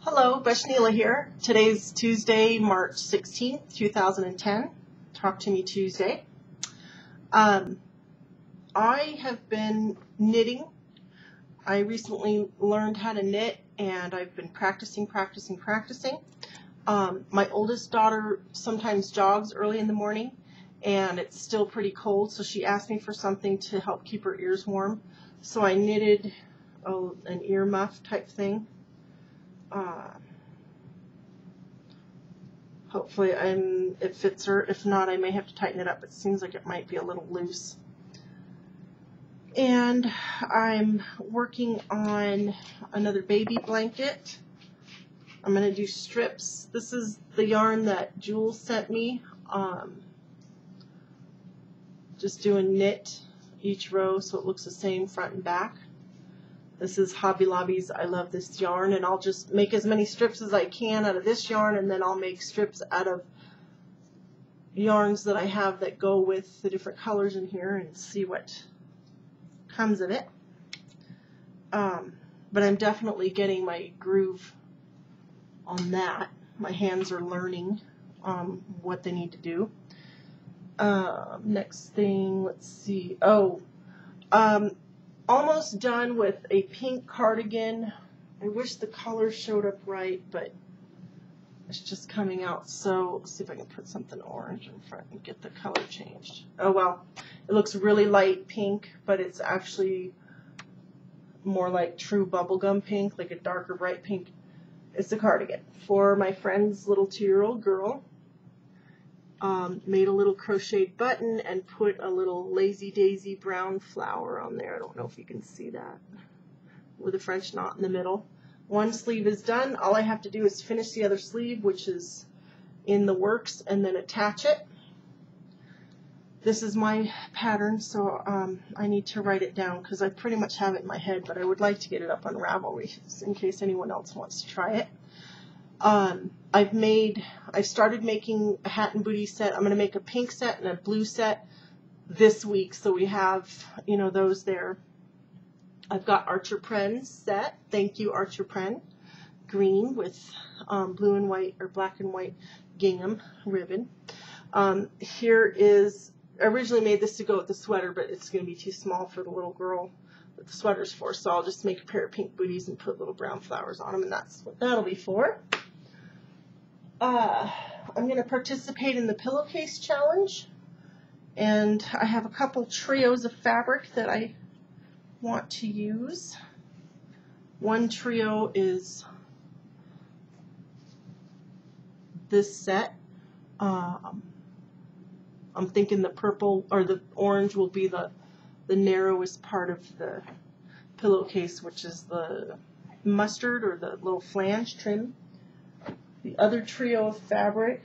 Hello, Beshnila here. Today's Tuesday, March 16th, 2010. Talk to me Tuesday. I have been knitting. I recently learned how to knit and I've been practicing. My oldest daughter sometimes jogs early in the morning and it's still pretty cold, so she asked me for something to help keep her ears warm. So I knitted an ear muff type thing. Hopefully it fits her. If not, I may have to tighten it up. It seems like it might be a little loose. And I'm working on another baby blanket. I'm going to do strips. This is the yarn that Jules sent me. Just doing knit each row so it looks the same front and back. This is Hobby Lobby's I Love This Yarn, and I'll just make as many strips as I can out of this yarn, and then I'll make strips out of yarns that I have that go with the different colors in here and see what comes of it. But I'm definitely getting my groove on that. My hands are learning what they need to do. Next thing, let's see. Almost done with a pink cardigan. I wish the color showed up right, but it's just coming out. So let's see if I can put something orange in front and get the color changed. Oh well, it looks really light pink, but it's actually more like true bubblegum pink, like a darker bright pink. It's a cardigan for my friend's little 2-year-old girl. Made a little crocheted button and put a little Lazy Daisy brown flower on there. I don't know if you can see that, with a French knot in the middle. One sleeve is done. All I have to do is finish the other sleeve, which is in the works, and then attach it. This is my pattern, so I need to write it down because I pretty much have it in my head, but I would like to get it up on Ravelry in case anyone else wants to try it. I've started making a hat and booty set. I'm going to make a pink set and a blue set this week, so we have, those there. I've got Archer Pren's set. Thank you, Archer Pren. Green with blue and white or black and white gingham ribbon. Here is, I originally made this to go with the sweater, but it's going to be too small for the little girl that the sweater's for, so I'll just make a pair of pink booties and put little brown flowers on them, and that's what that'll be for. I'm going to participate in the pillowcase challenge, and I have a couple trios of fabric that I want to use. One trio is this set. I'm thinking the purple or the orange will be the narrowest part of the pillowcase, which is the mustard or the little flange trim. The other trio of fabric,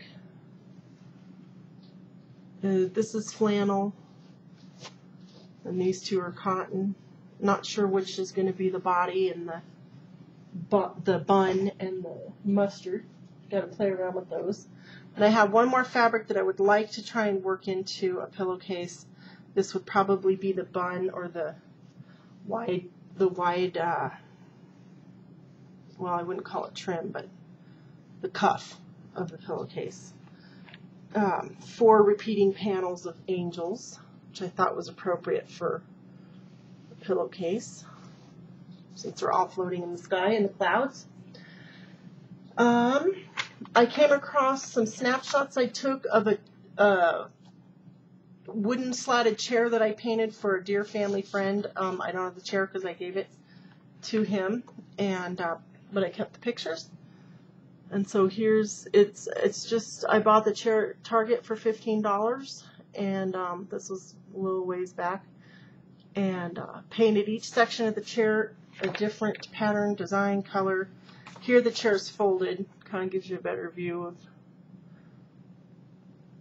this is flannel, and these two are cotton. Not sure which is going to be the body and the bun and the mustard. Got to play around with those. And I have one more fabric that I would like to try and work into a pillowcase. This would probably be the bun or the wide, well, I wouldn't call it trim, but the cuff of the pillowcase. 4 repeating panels of angels, which I thought was appropriate for the pillowcase, since they're all floating in the sky in the clouds. I came across some snapshots I took of a wooden slatted chair that I painted for a dear family friend. I don't have the chair because I gave it to him, and but I kept the pictures. And so it's just, I bought the chair at Target for $15, and this was a little ways back, and painted each section of the chair a different pattern, design, color. Here the chair's folded, kind of gives you a better view of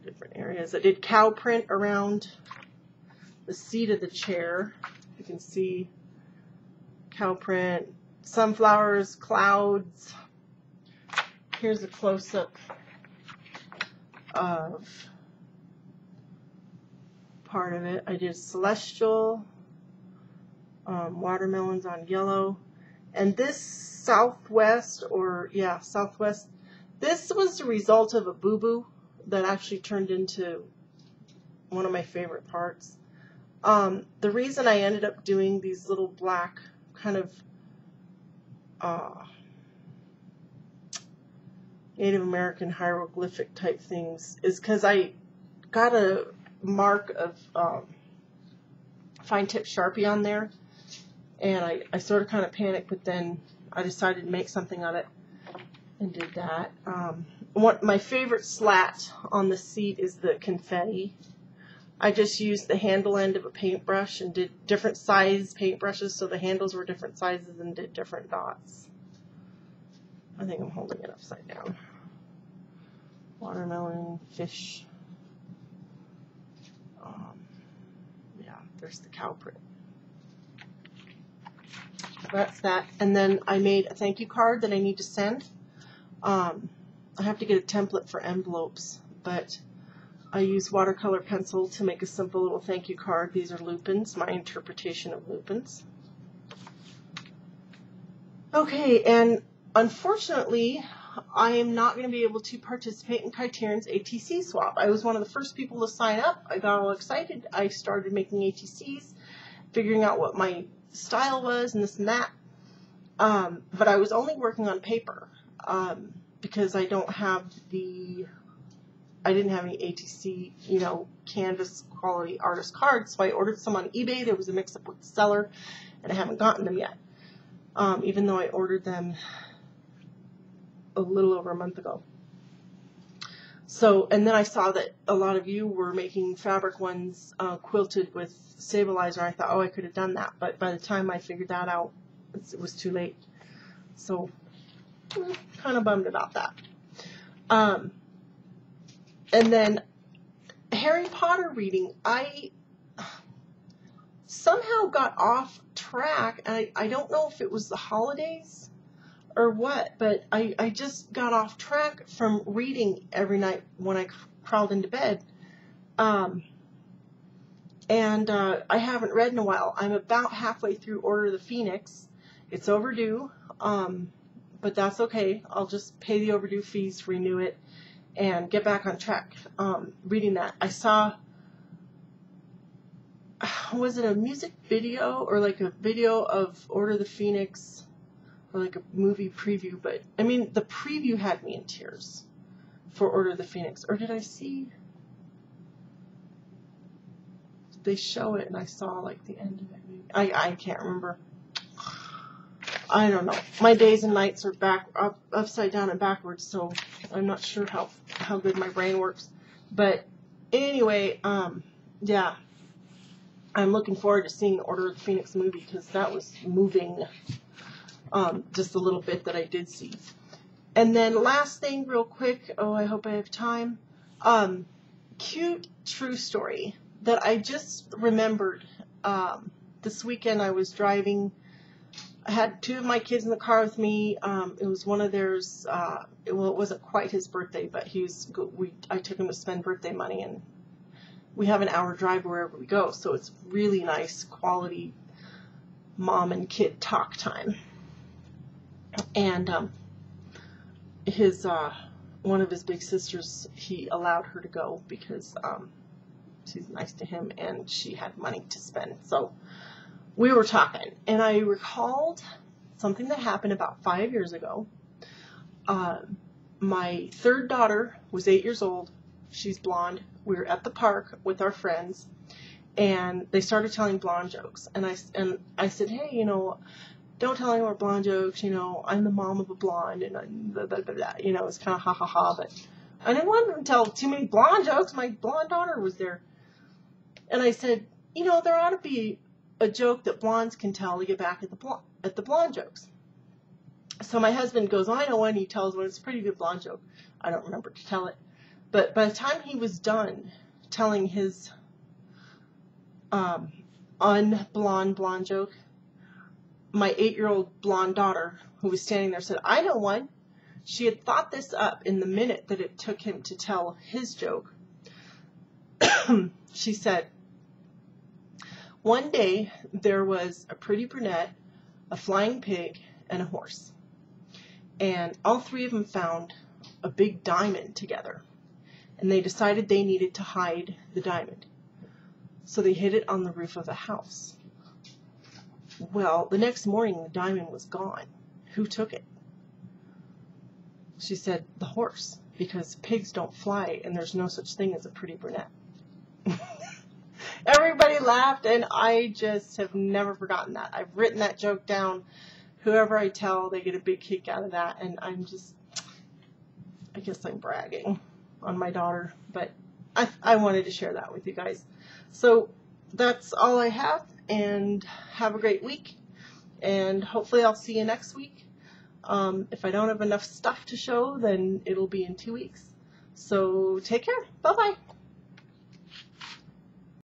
different areas. I did cow print around the seat of the chair. You can see cow print, sunflowers, clouds. Here's a close-up of part of it. I did celestial, watermelons on yellow, and this Southwest, or yeah, Southwest. This was the result of a boo-boo that actually turned into one of my favorite parts. The reason I ended up doing these little black kind of Native American hieroglyphic type things is because I got a mark of fine tip Sharpie on there, and I sort of kind of panicked, but then I decided to make something of it and did that. My favorite slat on the seat is the confetti. I just used the handle end of a paintbrush and did different size paintbrushes, so the handles were different sizes and did different dots. I think I'm holding it upside down. Watermelon, fish. Yeah, there's the cow print. That's that. And then I made a thank you card that I need to send. I have to get a template for envelopes, but I use watercolor pencil to make a simple little thank you card. These are lupins, my interpretation of lupins. Okay, and unfortunately, I am not going to be able to participate in Criterion's ATC swap. I was one of the first people to sign up. I got all excited. I started making ATCs, figuring out what my style was and this and that. But I was only working on paper because I didn't have any ATC, canvas quality artist cards. So I ordered some on eBay. There was a mix-up with the seller, and I haven't gotten them yet, even though I ordered them a little over a month ago. So, and then I saw that a lot of you were making fabric ones quilted with stabilizer. I thought, oh, I could have done that, but by the time I figured that out, it was too late. So, kind of bummed about that. And then Harry Potter reading, I somehow got off track. I don't know if it was the holidays or what, but I just got off track from reading every night when I crawled into bed. And I haven't read in a while. I'm about halfway through Order of the Phoenix. It's overdue, but that's okay. I'll just pay the overdue fees, renew it, and get back on track reading that. I saw, was it a music video or like a video of Order of the Phoenix or like a movie preview? But I mean, the preview had me in tears for Order of the Phoenix. Or did I see? Did they show it and I saw like the end of it? I can't remember. I don't know. My days and nights are upside down and backwards, so I'm not sure how good my brain works. But anyway, yeah, I'm looking forward to seeing the Order of the Phoenix movie because that was moving, just a little bit that I did see. And then last thing real quick, I hope I have time, cute true story that I just remembered. This weekend I was driving. I had two of my kids in the car with me. It was one of theirs. It wasn't quite his birthday, but I took him to spend birthday money, and we have an hour drive wherever we go. So it's really nice quality mom and kid talk time. And one of his big sisters, he allowed her to go because she's nice to him and she had money to spend. So we were talking, and I recalled something that happened about 5 years ago. My third daughter was 8 years old. She's blonde. We were at the park with our friends, and they started telling blonde jokes. And I said, hey, don't tell any more blonde jokes. I'm the mom of a blonde, and blah, blah, blah, blah. It's kind of ha ha ha. But I didn't want them to tell too many blonde jokes. My blonde daughter was there, and I said, there ought to be a joke that blondes can tell to get back at the blonde jokes. So my husband goes, I know one. He tells one. It's a pretty good blonde joke. I don't remember to tell it. But by the time he was done telling his unblonde blonde joke, my 8-year-old blonde daughter, who was standing there, said, I know one. She had thought this up in the minute that it took him to tell his joke. She said, one day there was a pretty brunette, a flying pig, and a horse. and all three of them found a big diamond together, and they decided they needed to hide the diamond. So they hid it on the roof of the house. Well, the next morning the diamond was gone. Who took it? She said, the horse, because pigs don't fly and there's no such thing as a pretty brunette. Everybody laughed, and I just have never forgotten that. I've written that joke down. Whoever I tell, they get a big kick out of that, and I guess I'm bragging on my daughter, but I wanted to share that with you guys. So that's all I have, and have a great week, and hopefully I'll see you next week. If I don't have enough stuff to show, then it'll be in 2 weeks. So take care. Bye-bye.